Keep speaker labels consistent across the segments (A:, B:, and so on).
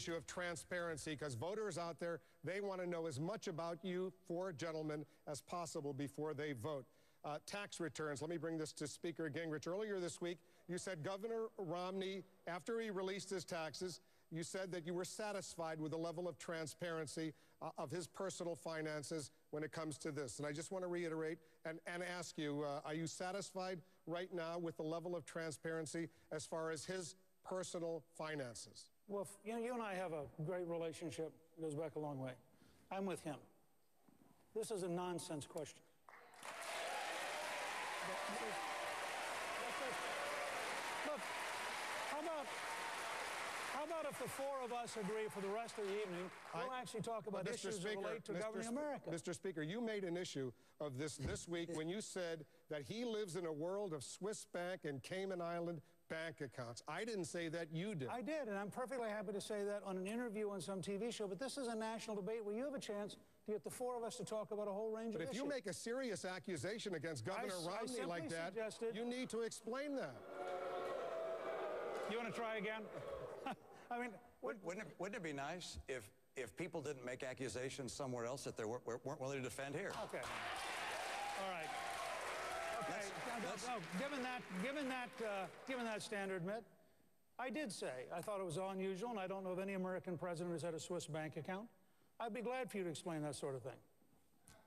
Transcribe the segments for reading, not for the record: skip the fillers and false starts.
A: issue of transparency, because voters out there, they want to know as much about you four gentlemen as possible before they vote. Tax returns. Let me bring this to Speaker Gingrich. Earlier this week, you said Governor Romney, after he released his taxes, you said that you were satisfied with the level of transparency of his personal finances when it comes to this. And I just want to reiterate and ask you, are you satisfied right now with the level of transparency as far as his personal finances?
B: Well, you and I have a great relationship. It goes back a long way. I'm with him. This is a nonsense question. Look, how about if the four of us agree for the rest of the evening, we'll actually talk about issues that relate to governing America.
A: Mr. Speaker, you made an issue of this week when you said that he lives in a world of Swiss bank and Cayman Island bank accounts. I didn't say that, you did.
B: I did, and I'm perfectly happy to say that on an interview on some TV show, but this is a national debate where you have a chance to get the four of us to talk about a whole range of issues.
A: But if you make a serious accusation against Governor Romney like that, you need to explain that.
C: You want to try again?
B: I mean,
D: wouldn't it be nice if people didn't make accusations somewhere else that they weren't willing to defend here?
B: Okay. All right. Okay. Given that standard, Mitt, I did say I thought it was unusual, and I don't know of any American president who's had a Swiss bank account. I'd be glad for you to explain that sort of thing.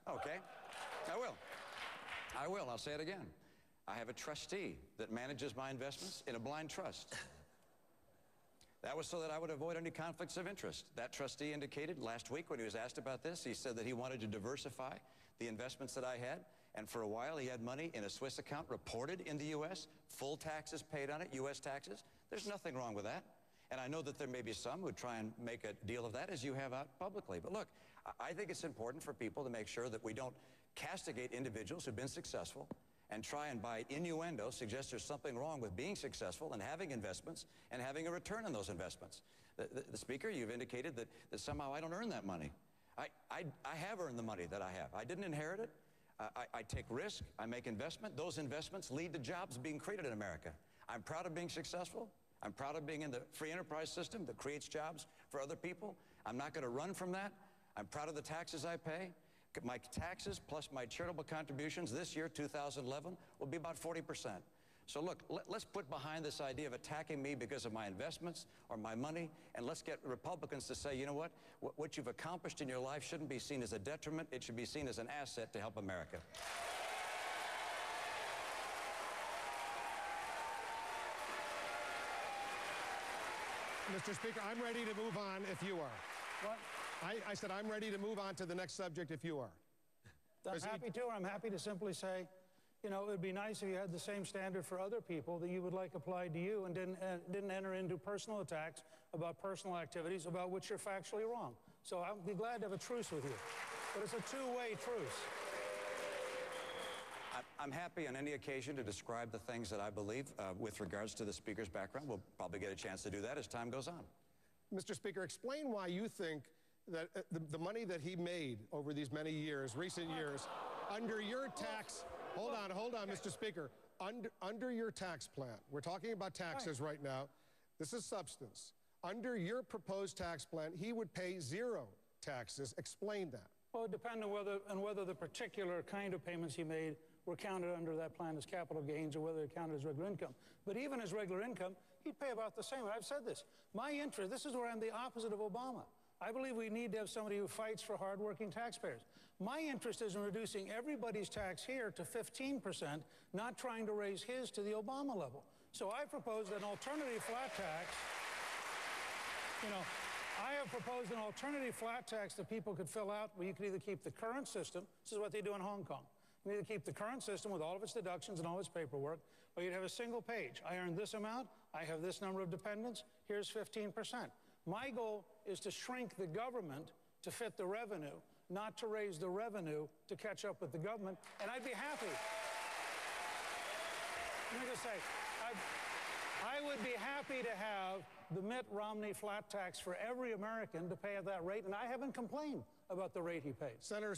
D: Okay. I will. I will. I'll say it again. I have a trustee that manages my investments in a blind trust. That was so that I would avoid any conflicts of interest. That trustee indicated last week when he was asked about this, he said that he wanted to diversify the investments that I had. And for a while, he had money in a Swiss account reported in the U.S., full taxes paid on it, U.S. taxes. There's nothing wrong with that. And I know that there may be some who try and make a deal of that, as you have out publicly. But look, I think it's important for people to make sure that we don't castigate individuals who've been successful and try and, by innuendo, suggest there's something wrong with being successful and having investments and having a return on those investments. The Speaker, you've indicated that somehow I don't earn that money. I have earned the money that I have. I didn't inherit it. I take risk. I make investment. Those investments lead to jobs being created in America. I'm proud of being successful. I'm proud of being in the free enterprise system that creates jobs for other people. I'm not going to run from that. I'm proud of the taxes I pay. My taxes plus my charitable contributions this year, 2011, will be about 40%. So look, let's put behind this idea of attacking me because of my investments or my money, and let's get Republicans to say, you know what you've accomplished in your life shouldn't be seen as a detriment. It should be seen as an asset to help America.
A: Mr. Speaker, I'm ready to move on if you are.
B: What?
A: I said I'm ready to move on to the next subject if you are.
B: I'm happy to. I'm happy to simply say, you know, it would be nice if you had the same standard for other people that you would like applied to you and didn't enter into personal attacks about personal activities about which you're factually wrong. So I'd be glad to have a truce with you. But it's a two-way truce.
D: I'm happy on any occasion to describe the things that I believe with regards to the Speaker's background. We'll probably get a chance to do that as time goes on.
A: Mr. Speaker, explain why you think that the money that he made over these many years, recent years, under your tax, hold on, Mr. Speaker, under your tax plan, we're talking about taxes right now, this is substance. Under your proposed tax plan, he would pay zero taxes. Explain that.
B: Well, it depends on whether the particular kind of payments he made were counted under that plan as capital gains or whether they're counted as regular income. But even as regular income, he'd pay about the same. I've said this. My interest, this is where I'm the opposite of Obama. I believe we need to have somebody who fights for hardworking taxpayers. My interest is in reducing everybody's tax here to 15%, not trying to raise his to the Obama level. So I proposed an alternative flat tax. You know, I have proposed an alternative flat tax that people could fill out where you could either keep the current system, this is what they do in Hong Kong, you either keep the current system with all of its deductions and all its paperwork, or you'd have a single page. I earned this amount, I have this number of dependents, here's 15%. My goal is to shrink the government to fit the revenue, not to raise the revenue to catch up with the government, and I'd be happy. Let me just say, I would be happy to have the Mitt Romney flat tax for every American to pay at that rate, and I haven't complained about the rate he pays.
A: Senator